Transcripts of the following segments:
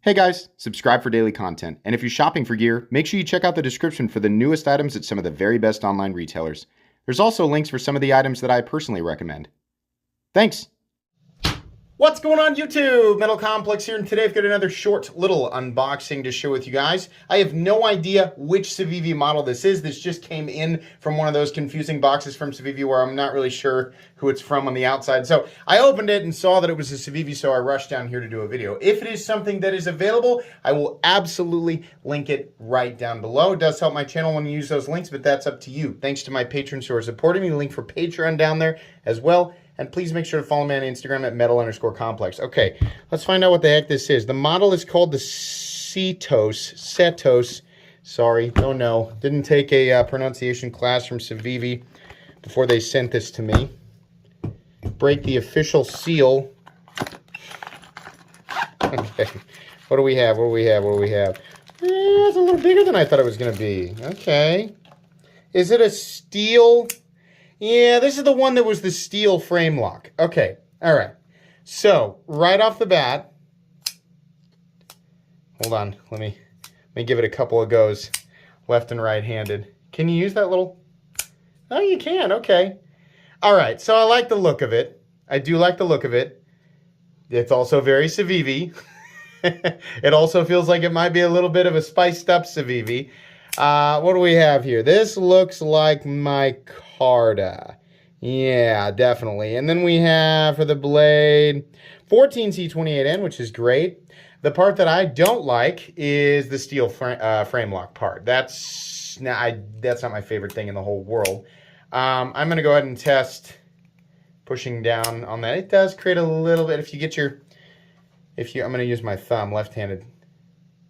Hey guys, subscribe for daily content. And if you're shopping for gear, make sure you check out the description for the newest items at some of the very best online retailers. There's also links for some of the items that I personally recommend. Thanks! What's going on YouTube? Metal Complex here, and today I've got another short little unboxing to share with you guys. I have no idea which Civivi model this is. This just came in from one of those confusing boxes from Civivi where I'm not really sure who it's from on the outside. So I opened it and saw that it was a Civivi, so I rushed down here to do a video. If it is something that is available, I will absolutely link it right down below. It does help my channel when you use those links, but that's up to you. Thanks to my patrons who are supporting me. Link for Patreon down there as well. And please make sure to follow me on Instagram at metal_complex. Okay, let's find out what the heck this is. The model is called the Cetos. Sorry, don't know. Didn't take a pronunciation class from Civivi before they sent this to me. Break the official seal. Okay, what do we have? It's a little bigger than I thought it was going to be. Okay. Is it a steel? Yeah, this is the one that was the steel frame lock. Okay, all right. So, right off the bat, hold on, let me give it a couple of goes, left and right-handed. Can you use that little? Oh, you can, okay. All right, so I like the look of it. I do like the look of it. It's also very Civivi. It also feels like it might be a little bit of a spiced up Civivi. What do we have here? This looks like micarta. Yeah, definitely. And then we have for the blade 14C28N, which is great. The part that I don't like is the steel frame lock part. That's not my favorite thing in the whole world. I'm going to go ahead and test pushing down on that. It does create a little bit. I'm going to use my thumb, left-handed.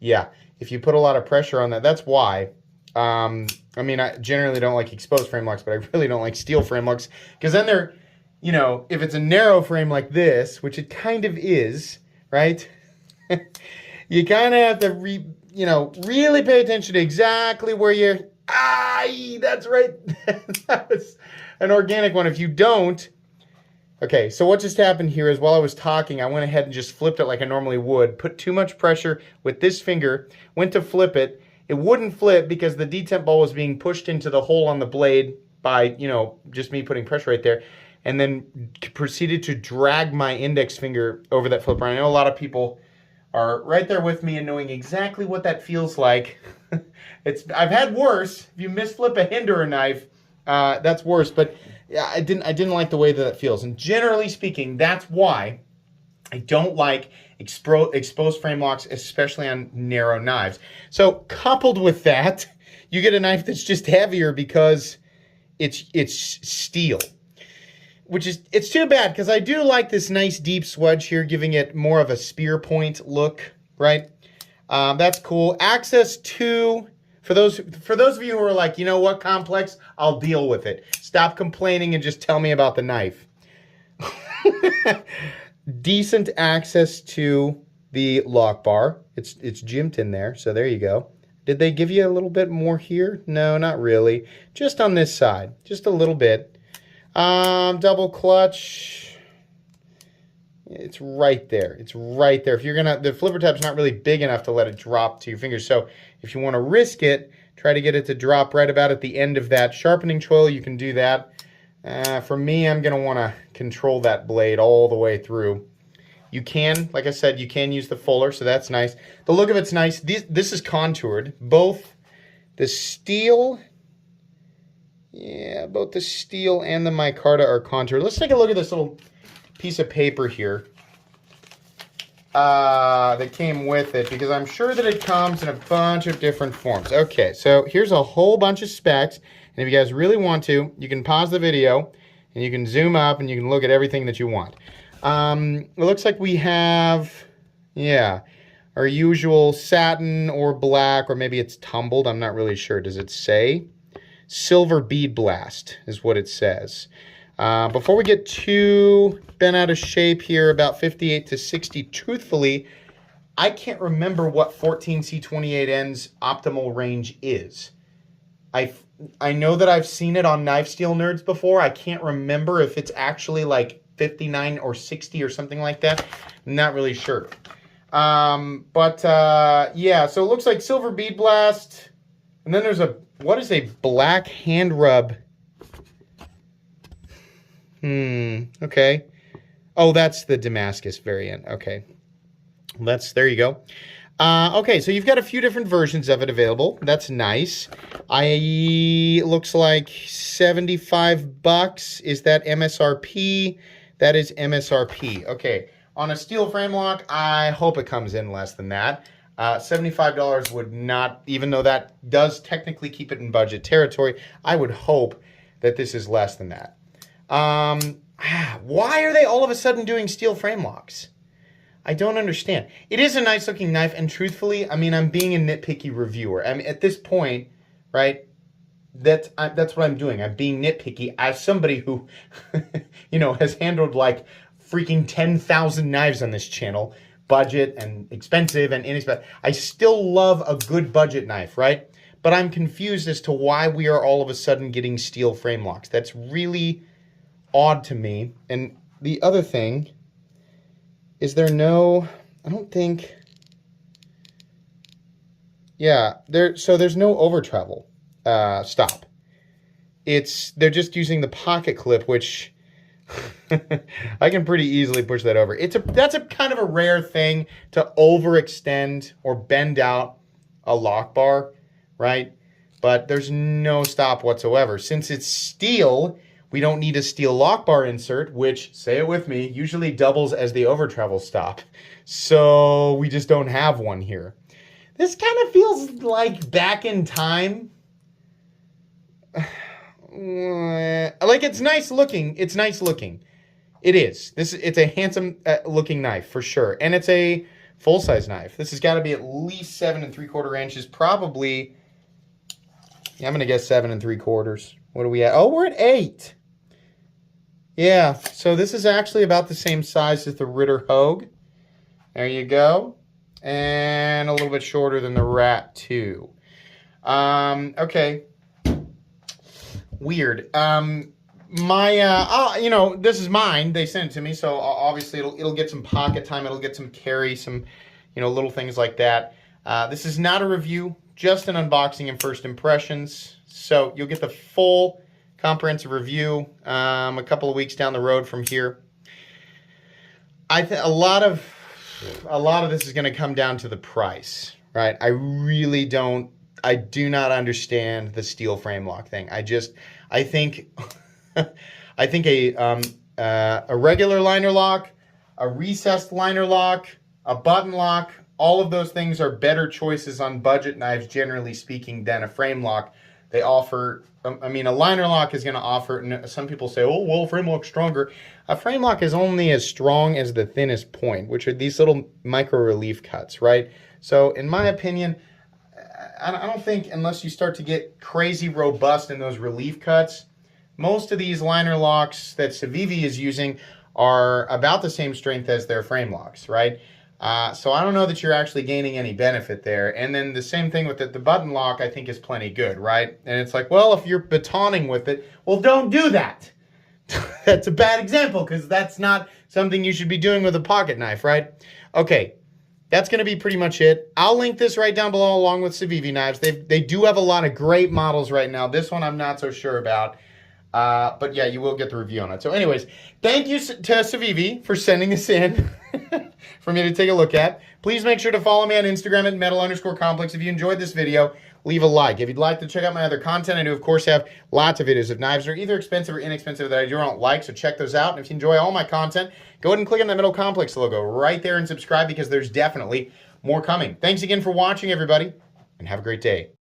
Yeah, if you put a lot of pressure on that, that's why. I mean, I generally don't like exposed frame locks, but I really don't like steel frame locks, because then they're, you know, if it's a narrow frame like this, which it kind of is, right? You kind of have to, really pay attention to exactly where you're, that's right. That was an organic one. If you don't, okay, so what just happened here is while I was talking, I went ahead and just flipped it like I normally would, put too much pressure with this finger, went to flip it. It wouldn't flip because the detemp ball was being pushed into the hole on the blade by, just me putting pressure right there, and then proceeded to drag my index finger over that flipper. I know a lot of people are right there with me and knowing exactly what that feels like. I've had worse. If you misflip a hinderer knife, that's worse, but yeah, I didn't like the way that it feels. And generally speaking, that's why I don't like exposed frame locks, especially on narrow knives. So coupled with that, you get a knife that's just heavier because it's steel, it's too bad, because I do like this nice deep swedge here, giving it more of a spear point look, right? That's cool. Access to, for those of you who are like, you know what, Complex, I'll deal with it. Stop complaining and just tell me about the knife. Decent access to the lock bar. It's jimped in there, so there you go. Did they give you a little bit more here? No, not really. Just on this side, just a little bit. Double clutch. It's right there. It's right there. If you're gonna, the flipper tab's not really big enough to let it drop to your fingers. So if you want to risk it, try to get it to drop right about at the end of that sharpening choil. You can do that. For me, I'm going to want to control that blade all the way through. You can, like I said, you can use the fuller, so that's nice. The look of it's nice. This is contoured. Both the steel, both the steel and the micarta are contoured. Let's take a look at this little piece of paper here that came with it, because I'm sure that it comes in a bunch of different forms. Okay, so here's a whole bunch of specs. And if you guys really want to, you can pause the video and you can zoom up and you can look at everything that you want. It looks like we have, our usual satin or black, or maybe it's tumbled. I'm not really sure. Does it say? Silver bead blast is what it says. Before we get too bent out of shape here, about 58 to 60, truthfully, I can't remember what 14C28N's optimal range is. I know that I've seen it on Knife Steel Nerds before. I can't remember if it's actually like 59 or 60 or something like that. I'm not really sure. Yeah, so it looks like silver bead blast. And then there's what is a black hand rub? Okay. Oh, that's the Damascus variant. Okay. There you go. Okay, so you've got a few different versions of it available. That's nice. Looks like $75. Is that MSRP? That is MSRP. Okay, on a steel frame lock, I hope it comes in less than that. $75 would not, even though that does technically keep it in budget territory, I would hope that this is less than that. Why are they all of a sudden doing steel frame locks? I don't understand. It is a nice looking knife, and truthfully, I mean, I'm being a nitpicky reviewer. I mean, at this point, right, that's what I'm doing. I'm being nitpicky as somebody who, has handled like freaking 10,000 knives on this channel, budget and expensive and inexpensive. I still love a good budget knife, right? But I'm confused as to why we are all of a sudden getting steel frame locks. That's really odd to me. And the other thing is I don't think, yeah, so there's no over travel stop. They're just using the pocket clip, which I can pretty easily push that over. That's a kind of a rare thing to overextend or bend out a lock bar, right? But there's no stop whatsoever. Since it's steel, we don't need a steel lock bar insert, which, say it with me, usually doubles as the over travel stop. So we just don't have one here. This kind of feels like back in time. Like, it's nice looking. It's nice looking. It is. It's a handsome looking knife for sure. And it's a full-size knife. This has got to be at least 7 3/4 inches. Probably, yeah, I'm going to guess 7 3/4. What are we at? Oh, we're at 8. Yeah, so this is actually about the same size as the Ritter Hogue. There you go. And a little bit shorter than the Rat 2. Okay. Weird. This is mine. They sent it to me, so obviously it'll get some pocket time. It'll get some carry, some, little things like that. This is not a review, just an unboxing and first impressions. So you'll get the full comprehensive review a couple of weeks down the road from here. I think a lot of this is going to come down to the price, right? I do not understand the steel frame lock thing. I think a regular liner lock, a recessed liner lock, a button lock, all of those things are better choices on budget knives, generally speaking, than a frame lock. They offer, a liner lock is going to offer, and some people say, oh, well, frame lock's stronger. A frame lock is only as strong as the thinnest point, which are these little micro relief cuts, right? So in my opinion, I don't think, unless you start to get crazy robust in those relief cuts, most of these liner locks that Civivi is using are about the same strength as their frame locks, right? So I don't know that you're actually gaining any benefit there. And then the same thing with the button lock, I think, is plenty good, right? And it's like, well, if you're batoning with it, well, don't do that. That's a bad example, because that's not something you should be doing with a pocket knife, right? Okay, that's going to be pretty much it. I'll link this right down below along with Civivi knives. They do have a lot of great models right now. This one I'm not so sure about. But yeah, you will get the review on it. So anyways, thank you to Civivi for sending this in for me to take a look at. Please make sure to follow me on Instagram at metal_complex. If you enjoyed this video, leave a like. If you'd like to check out my other content, I do of course have lots of videos of knives that are either expensive or inexpensive that I don't like, so check those out. And if you enjoy all my content, go ahead and click on the Metal Complex logo right there and subscribe, because there's definitely more coming. Thanks again for watching, everybody, and have a great day.